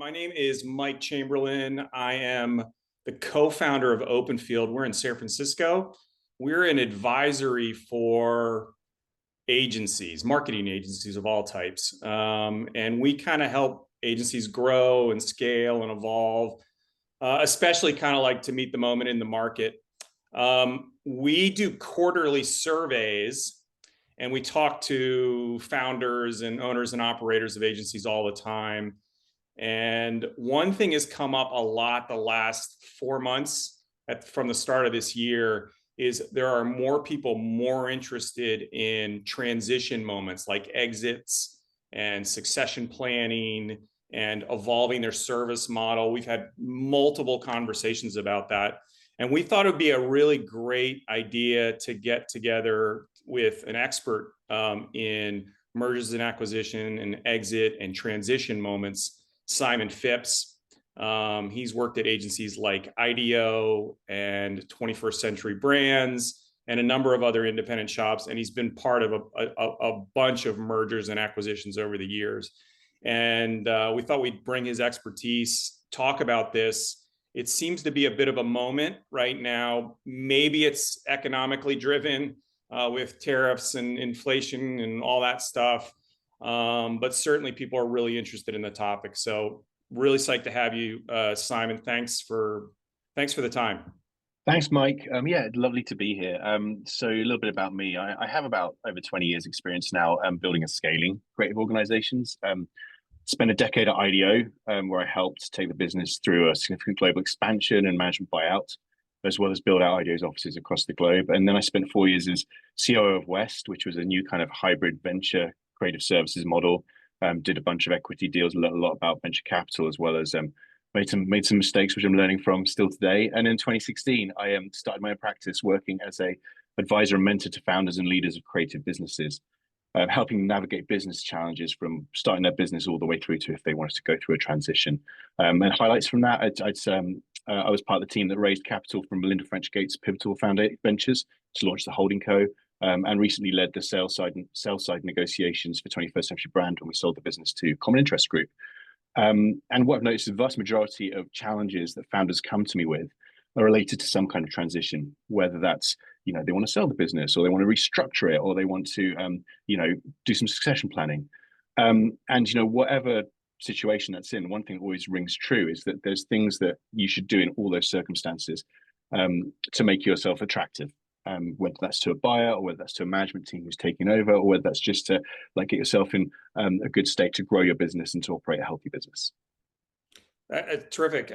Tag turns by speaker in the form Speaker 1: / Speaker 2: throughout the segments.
Speaker 1: My name is Mike Chamberlin. I am the co-founder of Openfield. We're in San Francisco. We're an advisory for agencies, marketing agencies of all types. And we kind of help agencies grow and scale and evolve, especially kind of like to meet the moment in the market. We do quarterly surveys and we talk to founders and owners and operators of agencies all the time. And one thing has come up a lot the last 4 months from the start of this year is there are more people more interested in transition moments like exits and succession planning and evolving their service model. We've had multiple conversations about that. And we thought it would be a really great idea to get together with an expert in mergers and acquisition and exit and transition moments, Simon Phipps. He's worked at agencies like IDEO and 21st Century Brands and a number of other independent shops. And he's been part of a bunch of mergers and acquisitions over the years. And we thought we'd bring his expertise, talk about this. It seems to be a bit of a moment right now. Maybe it's economically driven with tariffs and inflation and all that stuff. But certainly people are really interested in the topic. So really psyched to have you, Simon. Thanks for the time.
Speaker 2: Thanks, Mike. Yeah, lovely to be here. So a little bit about me. I have about over 20 years experience now building and scaling creative organizations. Spent a decade at IDEO, where I helped take the business through a significant global expansion and management buyout, as well as build out IDEO's offices across the globe. And then I spent 4 years as COO of West, which was a new kind of hybrid venture creative services model. Did a bunch of equity deals, learned a lot about venture capital, as well as made some mistakes, which I'm learning from still today. And in 2016, I started my own practice working as a advisor and mentor to founders and leaders of creative businesses, helping navigate business challenges from starting their business all the way through to if they wanted to go through a transition. And highlights from that, I was part of the team that raised capital from Melinda French Gates' Pivotal Ventures to launch the holding co. And recently led the sell side negotiations for 21st Century Brand when we sold the business to Common Interest Group. And what I've noticed is the vast majority of challenges that founders come to me with are related to some kind of transition, whether that's, they want to sell the business or they want to restructure it or they want to, do some succession planning. And, whatever situation that's in, one thing that always rings true is that there's things that you should do in all those circumstances to make yourself attractive. Whether that's to a buyer or whether that's to a management team who's taking over, or whether that's just to get yourself in a good state to grow your business and to operate a healthy business.
Speaker 1: Terrific.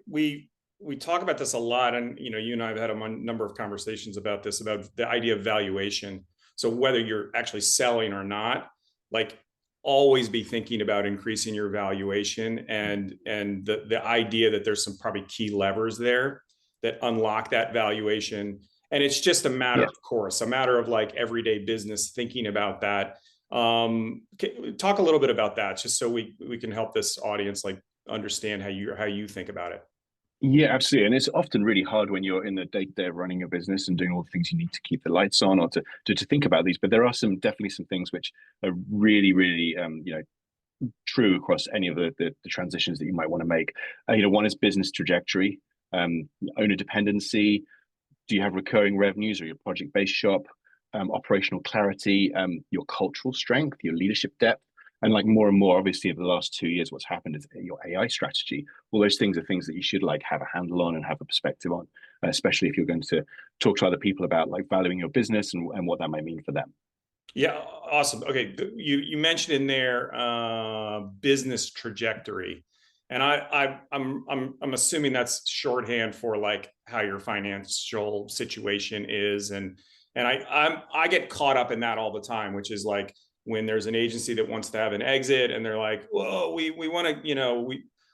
Speaker 1: We talk about this a lot, and you and I have had a number of conversations about this, about the idea of valuation. So whether you're actually selling or not, always be thinking about increasing your valuation, and the idea that there's some probably key levers there that unlock that valuation. And it's just a matter of course, a matter of everyday business thinking about that. Talk a little bit about that, just so we can help this audience understand how you think about it.
Speaker 2: Yeah, absolutely. And it's often really hard when you're in the day-to-day of running a business and doing all the things you need to keep the lights on or to think about these. But there are definitely some things which are really, really true across any of the transitions that you might want to make. One is business trajectory, owner dependency. Do you have recurring revenues or your project-based shop? Operational clarity, your cultural strength, your leadership depth, and more and more, obviously, over the last 2 years, what's happened is your AI strategy. All those things are things that you should have a handle on and have a perspective on, especially if you're going to talk to other people about valuing your business and what that might mean for them.
Speaker 1: Yeah, awesome. Okay, you mentioned in there business trajectory. And I'm assuming that's shorthand for how your financial situation is, and I get caught up in that all the time, which is when there's an agency that wants to have an exit, and they're like, "Whoa, we want to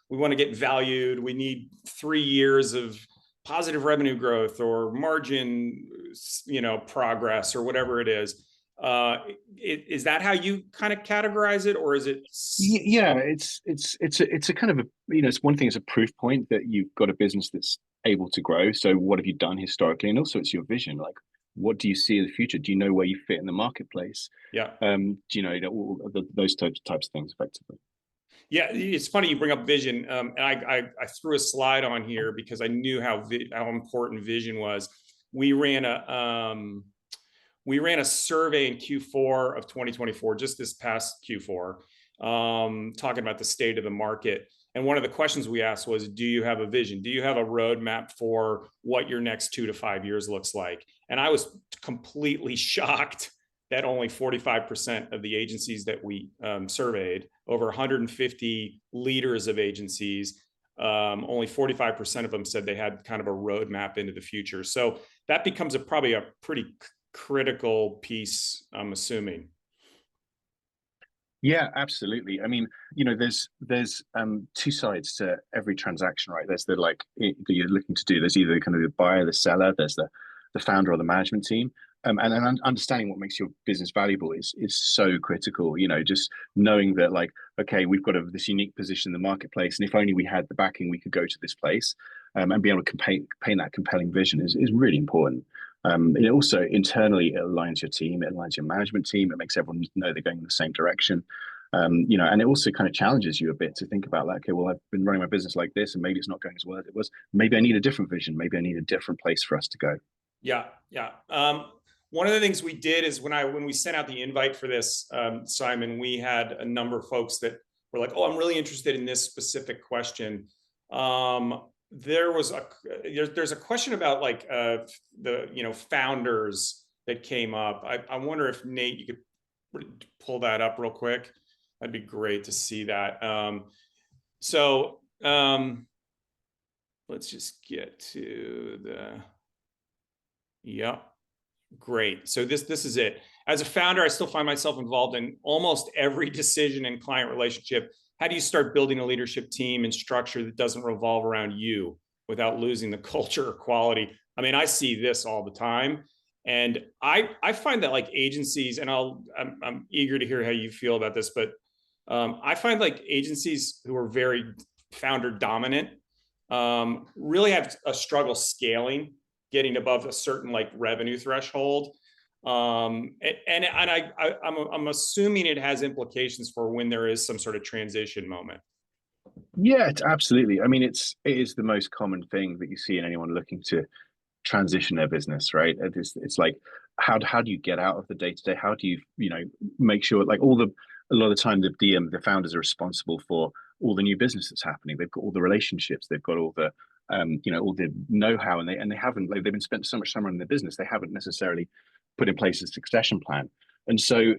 Speaker 1: we want to get valued. We need 3 years of positive revenue growth or margin progress or whatever it is." Is that how you kind of categorize it, or is it?
Speaker 2: Yeah, it's a kind of it's one thing, it's a proof point that you've got a business that's able to grow. So what have you done historically, and also it's your vision. What do you see in the future? Do you know where you fit in the marketplace?
Speaker 1: Yeah.
Speaker 2: Do you know all those types of things effectively?
Speaker 1: Yeah, it's funny you bring up vision, and I threw a slide on here because I knew how important vision was. We ran a we ran a survey in Q4 of 2024, just this past Q4, talking about the state of the market. And one of the questions we asked was, do you have a vision? Do you have a roadmap for what your next 2 to 5 years looks like? And I was completely shocked that only 45% of the agencies that we surveyed, over 150 leaders of agencies, only 45% of them said they had kind of a roadmap into the future. So that becomes probably a pretty critical piece, I'm assuming.
Speaker 2: Yeah, absolutely. I mean, there's two sides to every transaction, right? There's the that you're looking to do. There's either kind of the buyer, the seller. There's the founder or the management team. And then understanding what makes your business valuable is so critical. Just knowing that okay, we've got this unique position in the marketplace, and if only we had the backing, we could go to this place, and be able to paint that compelling vision is really important. It also internally it aligns your team, it aligns your management team, it makes everyone know they're going in the same direction. And it also kind of challenges you a bit to think about okay, well, I've been running my business like this, and maybe it's not going as well as it was. Maybe I need a different vision. Maybe I need a different place for us to go.
Speaker 1: Yeah, yeah. One of the things we did is when we sent out the invite for this, Simon, we had a number of folks that were like, "Oh, I'm really interested in this specific question." There's a question about the founders that came up. I wonder if Nate, you could pull that up real quick. That'd be great to see that. So let's just get to the. Yep. Great. So this is it. As a founder, I still find myself involved in almost every decision in client relationship. How do you start building a leadership team and structure that doesn't revolve around you without losing the culture or quality? I mean, I see this all the time. And I find that agencies, and I'm eager to hear how you feel about this, but I find agencies who are very founder dominant really have a struggle scaling, getting above a certain revenue threshold. I'm assuming it has implications for when there is some sort of transition moment.
Speaker 2: Yeah, absolutely. I mean, it is the most common thing that you see in anyone looking to transition their business, right? It's like how do you get out of the day to day? How do you make sure a lot of the time the founders are responsible for all the new business that's happening. They've got all the relationships, they've got all the all the know-how, and they haven't they've been spent so much summer in their business, they haven't necessarily put in place a succession plan. And so,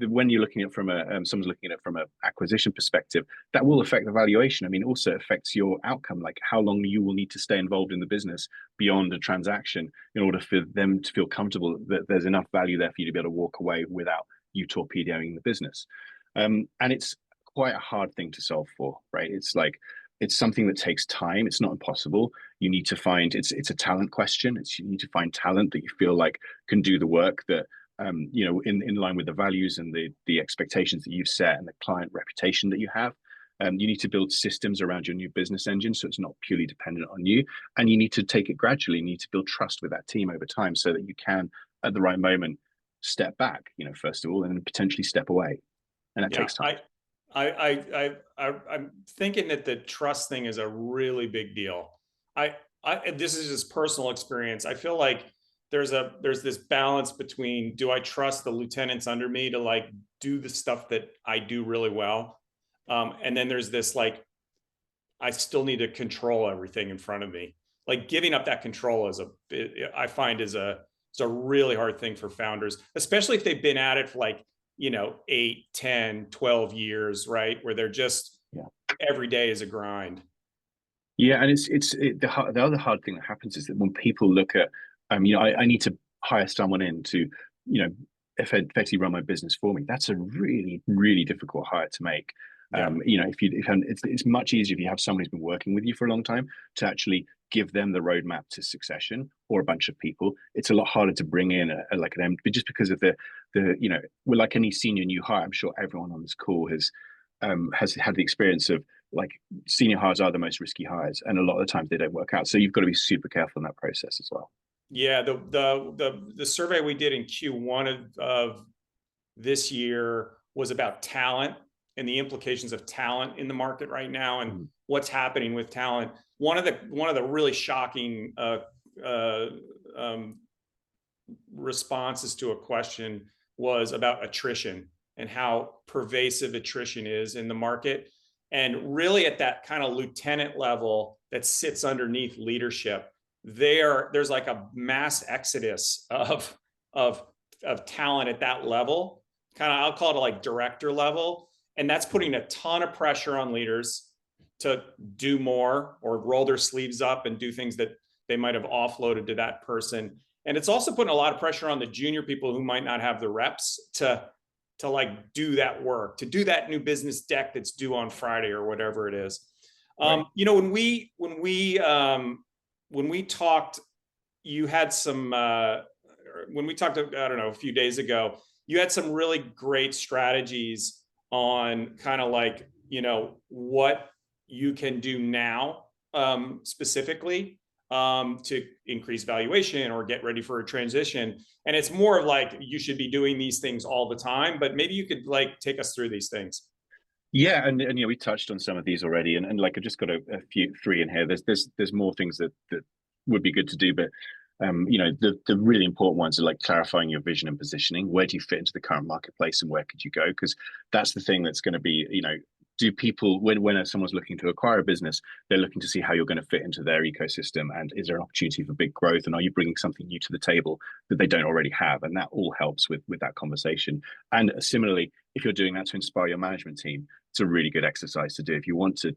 Speaker 2: when you're looking at from someone's looking at it from an acquisition perspective, that will affect the valuation. I mean, it also affects your outcome, like how long you will need to stay involved in the business beyond a transaction in order for them to feel comfortable that there's enough value there for you to be able to walk away without you torpedoing the business. And it's quite a hard thing to solve for, right? It's something that takes time. It's not impossible. You need to find it's a talent question. You need to find talent that you feel like can do the work that in line with the values and the expectations that you've set and the client reputation that you have. You need to build systems around your new business engine so it's not purely dependent on you. And you need to take it gradually. You need to build trust with that team over time so that you can, at the right moment, step back, first of all, and then potentially step away. And that takes time.
Speaker 1: I'm thinking that the trust thing is a really big deal. This is just personal experience. I feel like there's this balance between, do I trust the lieutenants under me to do the stuff that I do really well, and then there's this I still need to control everything in front of me. Giving up that control I find is a really hard thing for founders, especially if they've been at it for 8, 10, 12 years, right? Where they're just every day is a grind.
Speaker 2: Yeah, and the other hard thing that happens is that when people look at, I need to hire someone in to, effectively run my business for me. That's a really, really difficult hire to make.
Speaker 1: Yeah.
Speaker 2: It's much easier if you have someone who's been working with you for a long time to actually give them the roadmap to succession, or a bunch of people. It's a lot harder to bring in but just because of we're like any senior new hire. I'm sure everyone on this call has had the experience of senior hires are the most risky hires, and a lot of the times they don't work out. So you've got to be super careful in that process as well.
Speaker 1: Yeah, the survey we did in Q1 of this year was about talent, and the implications of talent in the market right now and
Speaker 2: Mhm.
Speaker 1: what's happening with talent. One of the really shocking responses to a question was about attrition and how pervasive attrition is in the market. And really at that kind of lieutenant level that sits underneath leadership, there's like a mass exodus of talent at that level. Kind of, I'll call it like director level. And that's putting a ton of pressure on leaders to do more or roll their sleeves up and do things that they might have offloaded to that person. And it's also putting a lot of pressure on the junior people who might not have the reps to like do that work, to do that new business deck that's due on Friday or whatever it is.
Speaker 2: Right.
Speaker 1: You know, when we talked, you had some when we talked, I don't know, a few days ago, you had some really great strategies on kind of like, you know, what you can do now specifically to increase valuation or get ready for a transition. And it's more of like, you should be doing these things all the time, but maybe you could like take us through these things.
Speaker 2: Yeah, and we touched on some of these already, and like I just got a few three in here. There's more things that would be good to do, but the really important ones are like clarifying your vision and positioning. Where do you fit into the current marketplace, and where could you go? Because that's the thing that's going to be, do people, when someone's looking to acquire a business, they're looking to see how you're going to fit into their ecosystem, and is there an opportunity for big growth, and are you bringing something new to the table that they don't already have? And that all helps with that conversation. And similarly, if you're doing that to inspire your management team, it's a really good exercise to do. If you want to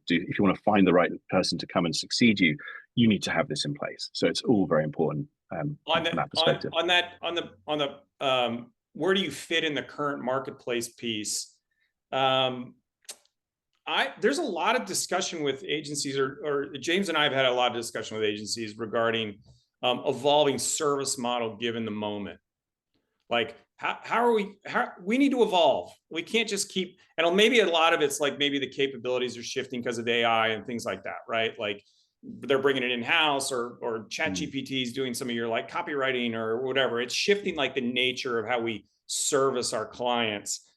Speaker 2: find the right person to come and succeed you, you need to have this in place. So it's all very important from that perspective.
Speaker 1: On the where do you fit in the current marketplace piece? There's a lot of discussion with agencies, or James and I have had a lot of discussion with agencies regarding evolving service model given the moment. Like, how we need to evolve. We can't just keep, and maybe a lot of it's like maybe the capabilities are shifting because of AI and things like that, right? Like they're bringing it in-house, or chat GPT is doing some of your like copywriting or whatever. It's shifting like the nature of how we service our clients.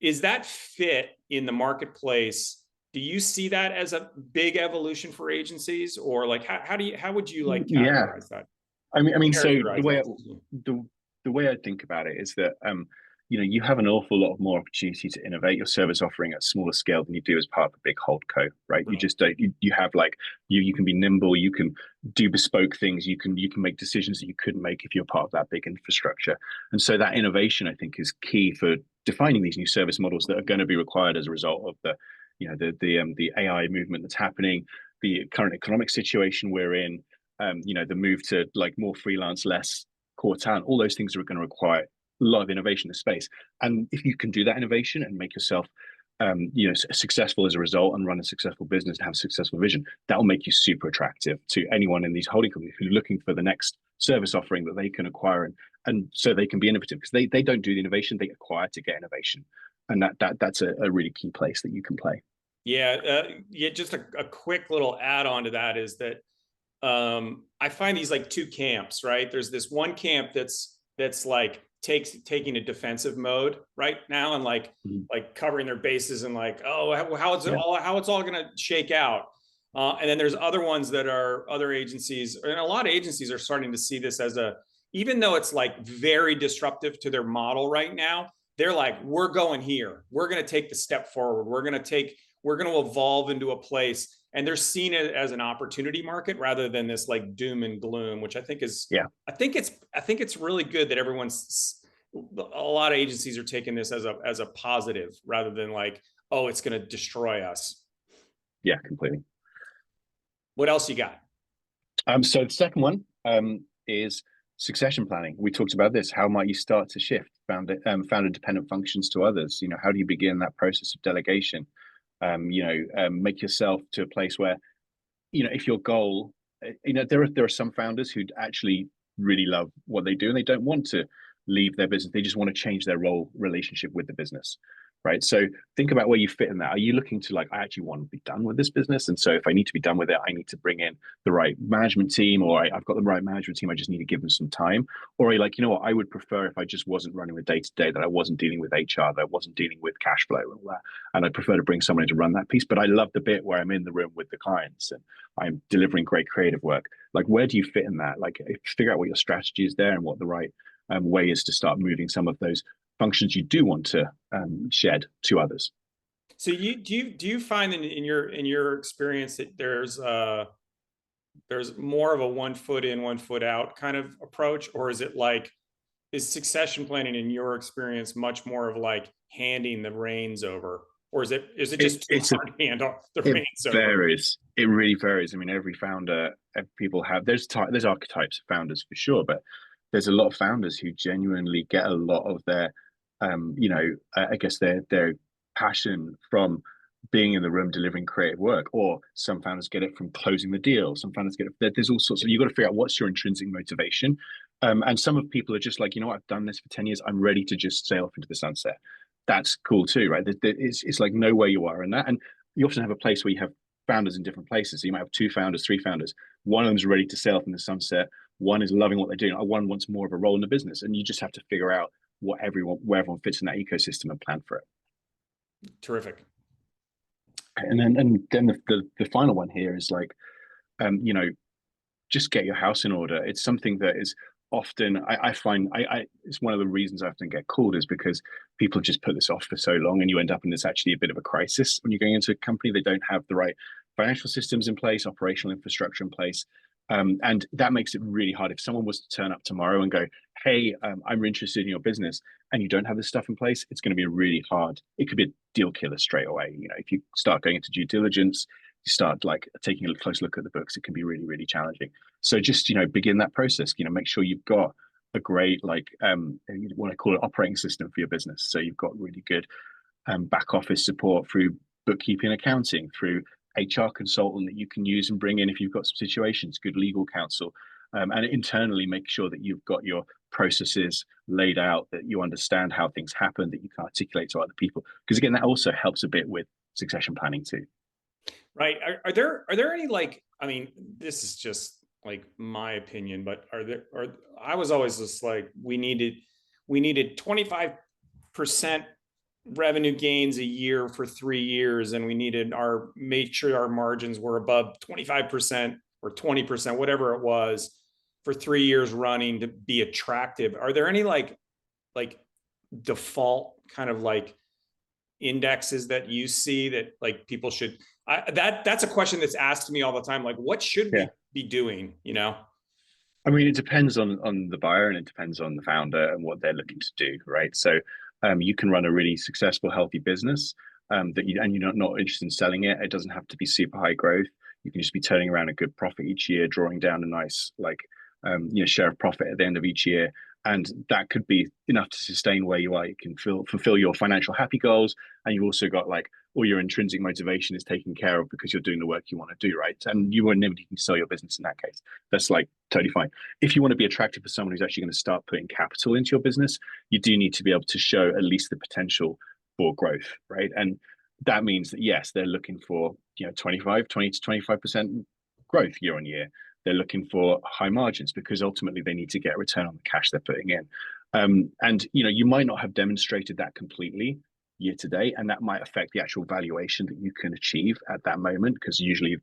Speaker 1: Is that fit in the marketplace? Do you see that as a big evolution for agencies, or like how would you like categorize that?
Speaker 2: I mean, so
Speaker 1: the
Speaker 2: way I think about it is that you have an awful lot of more opportunity to innovate your service offering at smaller scale than you do as part of a big holdco, right? You just don't. You have like you can be nimble, you can do bespoke things, you can make decisions that you couldn't make if you're part of that big infrastructure. And so that innovation, I think, is key for defining these new service models that are going to be required as a result of the AI movement that's happening, the current economic situation we're in, the move to like more freelance, less core talent. All those things are going to require a lot of innovation in the space. And if you can do that innovation and make yourself successful as a result, and run a successful business and have a successful vision, that will make you super attractive to anyone in these holding companies who are looking for the next service offering that they can acquire, and so they can be innovative, because they don't do the innovation, they acquire to get innovation. And that's a really key place that you can play.
Speaker 1: Just a quick little add on to that is that I find these like two camps, right? There's this one camp that's like taking a defensive mode right now, and like covering their bases, and like, oh, how it's all going to shake out. And then there's other ones that are other agencies, and a lot of agencies are starting to see this as even though it's like very disruptive to their model right now, they're like, we're going here. We're going to take the step forward. We're going to evolve into a place. And they're seeing it as an opportunity market rather than this like doom and gloom, which I think is, I think it's really good that a lot of agencies are taking this as a positive rather than like, oh, it's going to destroy us.
Speaker 2: Yeah, completely.
Speaker 1: What else you got?
Speaker 2: So the second one is succession planning. We talked about this. How might you start to shift founder-dependent functions to others? How do you begin that process of delegation? Make yourself to a place where, if your goal, there are some founders who actually really love what they do and they don't want to leave their business. They just want to change their role relationship with the business, right? So think about where you fit in that. Are you looking to like, I actually want to be done with this business, and so if I need to be done with it, I need to bring in the right management team, or I've got the right management team, I just need to give them some time? Or are you like, you know what, I would prefer if I just wasn't running the day to day, that I wasn't dealing with HR, that I wasn't dealing with cash flow and all that, and I prefer to bring someone in to run that piece, but I love the bit where I'm in the room with the clients and I'm delivering great creative work. Like, where do you fit in that? Like, figure out what your strategy is there and what the right way is to start moving some of those functions you do want to shed to others.
Speaker 1: So do you find in your experience that there's more of a 1 foot in, 1 foot out kind of approach, or is it like, is succession planning in your experience much more of like handing the reins over, or is it just too hard to hand off the reins over?
Speaker 2: It varies. It really varies. I mean, every founder, people have there's archetypes of founders for sure, but there's a lot of founders who genuinely get a lot of their I guess their passion from being in the room delivering creative work, or some founders get it from closing the deal. Some founders get it. There's all sorts of, you've got to figure out what's your intrinsic motivation. And some of people are just like, you know what, I've done this for 10 years. I'm ready to just sail off into the sunset. That's cool too, right? It's like know where you are in that. And you often have a place where you have founders in different places. So you might have 2 founders, 3 founders. One of them's ready to sail off in the sunset. One is loving what they're doing. One wants more of a role in the business. And you just have to figure out where everyone fits in that ecosystem and plan for it.
Speaker 1: Terrific.
Speaker 2: And then the final one here is like, just get your house in order. It's something that is often, I find, it's one of the reasons I often get called, is because people just put this off for so long, and you end up in this actually a bit of a crisis when you're going into a company. They don't have the right financial systems in place, operational infrastructure in place. And that makes it really hard. If someone was to turn up tomorrow and go, hey, I'm interested in your business, and you don't have this stuff in place, it's going to be really hard. It could be a deal killer straight away. If you start going into due diligence, you start like taking a close look at the books, it can be really, really challenging. So just, begin that process, make sure you've got a great, like, you want to call it operating system for your business. So you've got really good back office support through bookkeeping, accounting, through HR consultant that you can use and bring in if you've got some situations, good legal counsel, and internally make sure that you've got your processes laid out, that you understand how things happen, that you can articulate to other people. Because again, that also helps a bit with succession planning too.
Speaker 1: Right. Are there any, like, I mean, this is just like my opinion, but I was always just like, we needed 25% revenue gains a year for 3 years, and we made sure our margins were above 25% or 20%, whatever it was, for 3 years running to be attractive. Are there any like default kind of like indexes that you see that like people should, that's a question that's asked to me all the time. Like, what should we be doing?
Speaker 2: I mean, it depends on the buyer, and it depends on the founder and what they're looking to do, right? So you can run a really successful, healthy business and you're not interested in selling it. It doesn't have to be super high growth. You can just be turning around a good profit each year, drawing down a nice share of profit at the end of each year. And that could be enough to sustain where you are. You can fulfill your financial happy goals. And you've also got like all your intrinsic motivation is taken care of because you're doing the work you want to do, right? And you won't never need to sell your business in that case. That's like totally fine. If you want to be attractive for someone who's actually going to start putting capital into your business, you do need to be able to show at least the potential for growth, right? And that means that, yes, they're looking for 20 to 25% growth year on year. They're looking for high margins because ultimately they need to get a return on the cash they're putting in. And you might not have demonstrated that completely year to date, and that might affect the actual valuation that you can achieve at that moment, because usually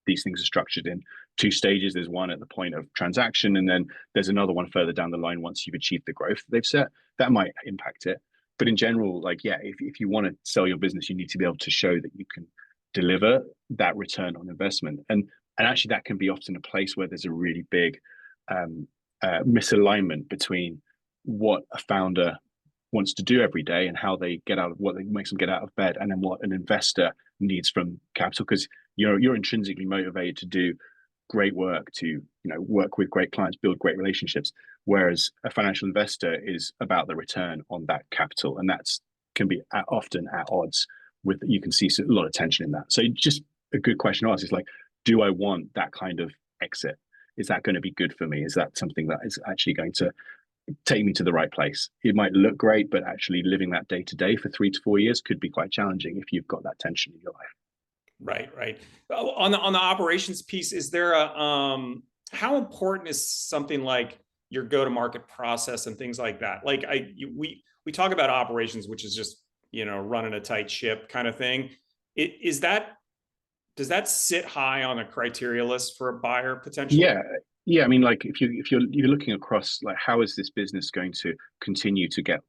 Speaker 2: these things are structured in 2 stages. There's one at the point of transaction, and then there's another one further down the line once you've achieved the growth that they've set. That might impact it. But in general, if you want to sell your business, you need to be able to show that you can deliver that return on investment. And actually that can be often a place where there's a really big misalignment between what a founder wants to do every day and how they get out of what makes them get out of bed, and then what an investor needs from capital, because you're intrinsically motivated to do great work, to work with great clients, build great relationships, whereas a financial investor is about the return on that capital, and that's can be often at odds with. You can see a lot of tension in that. So just a good question to ask is like, do I want that kind of exit? Is that going to be good for me? Is that something that is actually going to take me to the right place. It might look great, but actually living that day to day for 3 to 4 years could be quite challenging if you've got that tension in your life.
Speaker 1: Right, right. On the operations piece, is there a how important is something like your go-to-market process and things like that? Like we talk about operations, which is just, running a tight ship kind of thing. Is that, does that sit high on a criteria list for a buyer potentially?
Speaker 2: Yeah, yeah. I mean, like if you're looking across, like, how is this business going to continue to get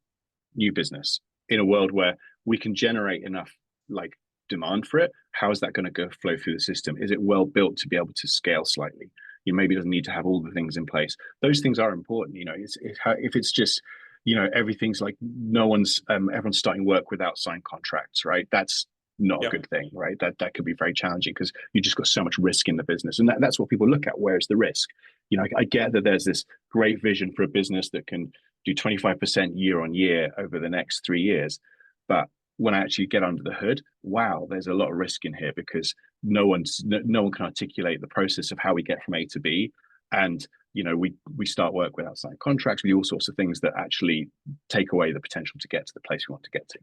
Speaker 2: new business in a world where we can generate enough, like, demand for it? How is that going to go flow through the system? Is it well built to be able to scale slightly? You maybe doesn't need to have all the things in place. Those things are important. If it's just, everything's like everyone's starting work without signed contracts, right? That's not a
Speaker 1: Yep.
Speaker 2: good thing, right? That could be very challenging because you just got so much risk in the business, and that's what people look at. Where's the risk? I get that there's this great vision for a business that can do 25% year on year over the next 3 years, but when I actually get under the hood, wow, there's a lot of risk in here because no one can articulate the process of how we get from A to B, and we start work without signed contracts. We do all sorts of things that actually take away the potential to get to the place we want to get to.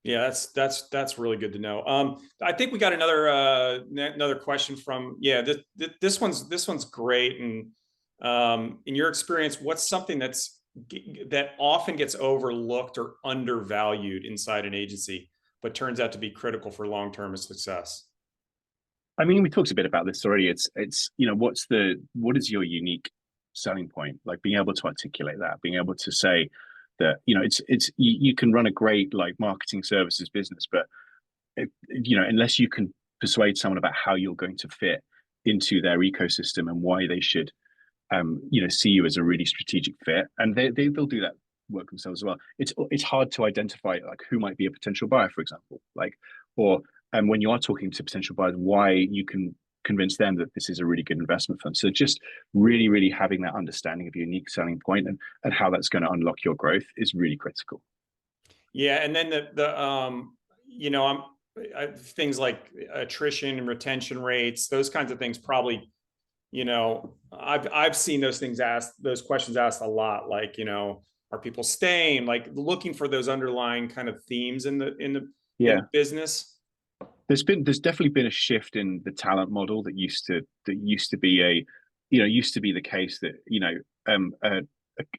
Speaker 1: Yeah, that's really good to know. I think we got another question from, yeah, this one's great. And in your experience, what's something that often gets overlooked or undervalued inside an agency, but turns out to be critical for long-term success?
Speaker 2: I mean, we talked a bit about this already. It's what is your unique selling point? Like being able to articulate that, being able to say that, you can run a great, like, marketing services business, but unless you can persuade someone about how you're going to fit into their ecosystem and why they should see you as a really strategic fit, and they'll do that work themselves as well. It's hard to identify, like, who might be a potential buyer, for example, like, or when you are talking to potential buyers, why you can convince them that this is a really good investment fund. So just really, really having that understanding of your unique selling point and how that's going to unlock your growth is really critical.
Speaker 1: Yeah, and then things like attrition and retention rates, those kinds of things probably, I've seen those questions asked a lot. Like, are people staying? Like looking for those underlying kind of themes in
Speaker 2: Yeah,
Speaker 1: the business.
Speaker 2: there's definitely been a shift in the talent model that used to be the case that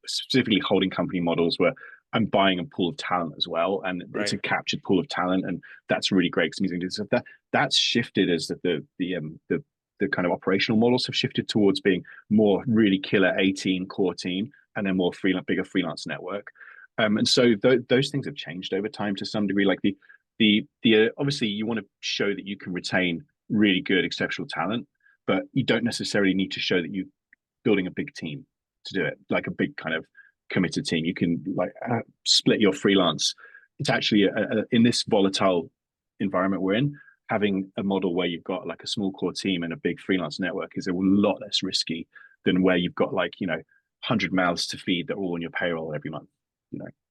Speaker 2: specifically holding company models where I'm buying a pool of talent as well, and it's a
Speaker 1: Right.
Speaker 2: captured pool of talent, and that's really great because means stuff that's shifted as the kind of operational models have shifted towards being more really killer 18 core team and then more bigger freelance network. And so those things have changed over time to some degree. Like the obviously you want to show that you can retain really good exceptional talent, but you don't necessarily need to show that you're building a big team to do it, like a big kind of committed team. You can, like, split your freelance. It's actually in this volatile environment we're in, having a model where you've got like a small core team and a big freelance network is a lot less risky than where you've got, like, 100 mouths to feed that are all on your payroll every month.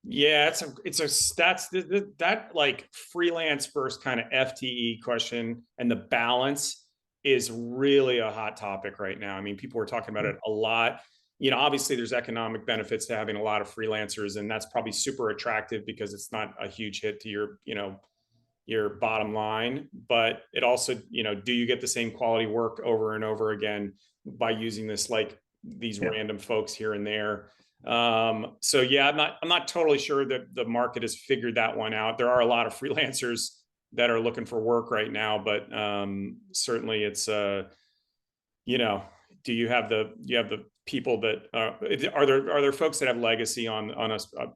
Speaker 1: Yeah, that like freelance versus kind of FTE question, and the balance is really a hot topic right now. I mean, people are talking about it a lot. Obviously there's economic benefits to having a lot of freelancers, and that's probably super attractive because it's not a huge hit to your bottom line. But it also, do you get the same quality work over and over again by using these
Speaker 2: Yeah,
Speaker 1: random folks here and there? So yeah, I'm not totally sure that the market has figured that one out. There are a lot of freelancers that are looking for work right now, but certainly it's you know, do you have the people that are there folks that have legacy on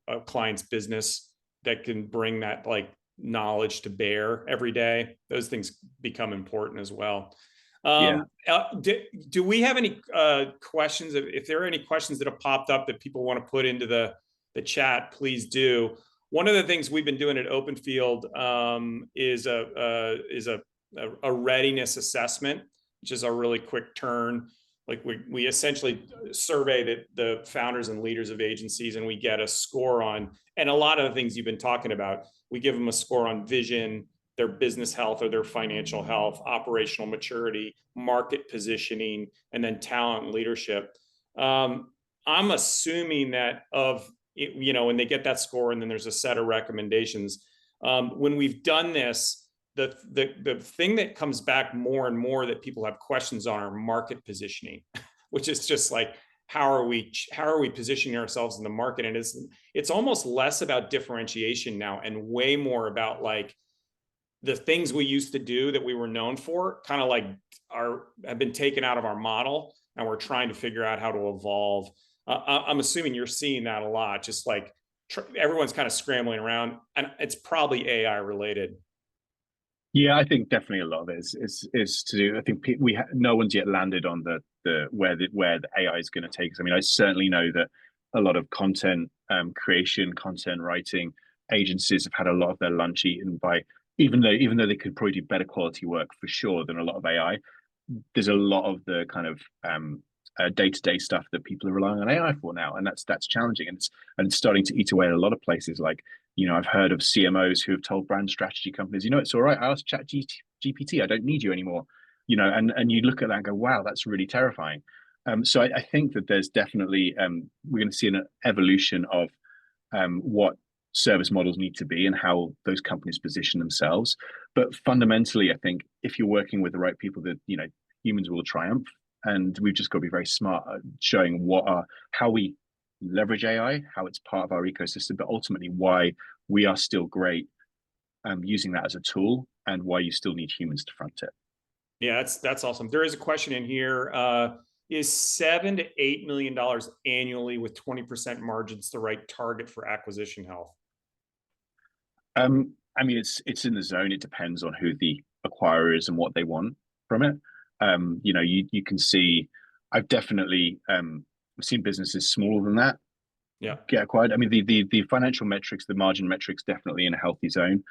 Speaker 1: a client's business that can bring that like knowledge to bear every day? Those things become important as well.
Speaker 2: yeah.
Speaker 1: Do we have any questions? If there are any questions that have popped up that people want to put into the chat, please do. One of the things we've been doing at Openfield is a readiness assessment, which is a really quick turn. Like we essentially survey the founders and leaders of agencies, and we get a score on, and a lot of the things you've been talking about. We give them a score on vision, their business health or their financial health, operational maturity, market positioning, and then talent and leadership. I'm assuming that when they get that score and then there's a set of recommendations. When we've done this, the thing that comes back more and more that people have questions on are market positioning, which is just like, how are we positioning ourselves in the market? And it's almost less about differentiation now and way more about like the things we used to do that we were known for kind of like have been taken out of our model, and we're trying to figure out how to evolve. I'm assuming you're seeing that a lot, just like everyone's kind of scrambling around, and it's probably AI related.
Speaker 2: Yeah, I think definitely a lot of it is to do. I think no one's yet landed on where the AI is going to take us. I mean, I certainly know that a lot of content creation, content writing agencies have had a lot of their lunch eaten by, even though they could probably do better quality work for sure than a lot of AI. There's a lot of the kind of day-to-day stuff that people are relying on AI for now, and that's challenging, and it's starting to eat away at a lot of places. Like, I've heard of CMOs who have told brand strategy companies, it's all right, I asked Chat GPT, I don't need you anymore. And you look at that and go, wow, that's really terrifying. So I think that there's definitely we're going to see an evolution of what service models need to be and how those companies position themselves. But fundamentally, I think if you're working with the right people, that humans will triumph, and we've just got to be very smart at showing how we leverage AI, how it's part of our ecosystem, but ultimately why we are still great using that as a tool, and why you still need humans to front it.
Speaker 1: Yeah, that's awesome. There is a question in here. Is $7 to $8 million annually with 20% margins the right target for acquisition health?
Speaker 2: I mean, it's in the zone. It depends on who the acquirer is and what they want from it. You can see, I've definitely seen businesses smaller than that get acquired. I mean, the financial metrics, the margin metrics, definitely in a healthy zone.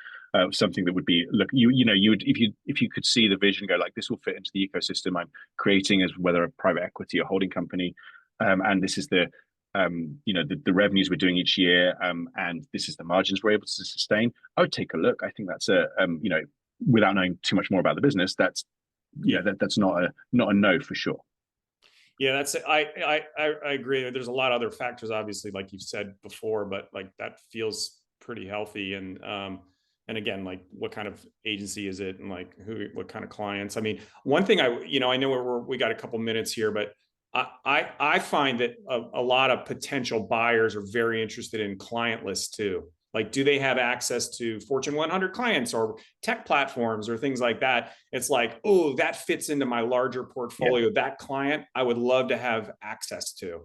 Speaker 2: Something that would be, look, you would, if you could see the vision, go like, this will fit into the ecosystem I'm creating as whether a private equity or holding company, and this is the revenues we're doing each year, and this is the margins we're able to sustain. I would take a look. I think that's without knowing too much more about the business, that's not a no for sure.
Speaker 1: Yeah, that's I agree. There's a lot of other factors, obviously, like you've said before, but like that feels pretty healthy. And again, like what kind of agency is it, and like what kind of clients? I mean, one thing I know we got a couple minutes here, but I find that a lot of potential buyers are very interested in client lists too. Like, do they have access to Fortune 100 clients or tech platforms or things like that? It's like, oh, that fits into my larger portfolio. Yeah. That client, I would love to have access to.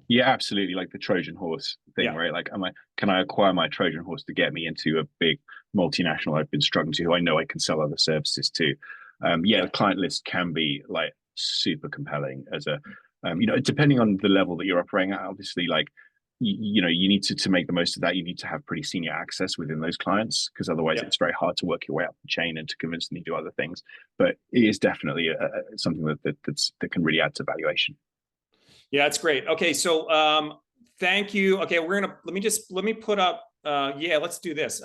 Speaker 2: Yeah, absolutely. Like the Trojan horse thing, right? Like, can I acquire my Trojan horse to get me into a big multinational I've been struggling to, who I know I can sell other services to? The client list can be like super compelling as a, depending on the level that you're operating at, obviously, like, you need to make the most of that. You need to have pretty senior access within those clients, because otherwise it's very hard to work your way up the chain and to convince them to do other things. But it is definitely something that can really add to valuation.
Speaker 1: Yeah, it's great. Okay, so thank you. Okay, let me put up. Let's do this.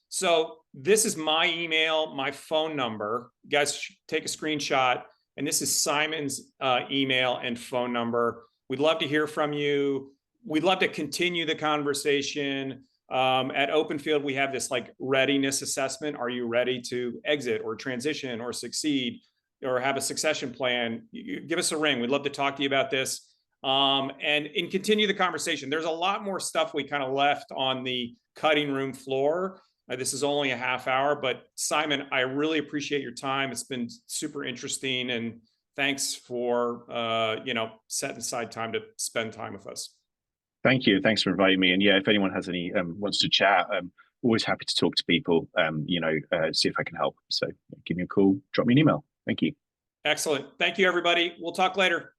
Speaker 1: So this is my email, my phone number. You guys take a screenshot, and this is Simon's email and phone number. We'd love to hear from you. We'd love to continue the conversation. At Openfield, we have this like readiness assessment. Are you ready to exit or transition or succeed or have a succession plan? Give us a ring. We'd love to talk to you about this and continue the conversation. There's a lot more stuff we kind of left on the cutting room floor. This is only a half hour, but Simon, I really appreciate your time. It's been super interesting, and thanks for setting aside time to spend time with us.
Speaker 2: Thank you. Thanks for inviting me. And yeah, if anyone has any wants to chat, always happy to talk to people. See if I can help. So give me a call, drop me an email. Thank you.
Speaker 1: Excellent. Thank you, everybody. We'll talk later.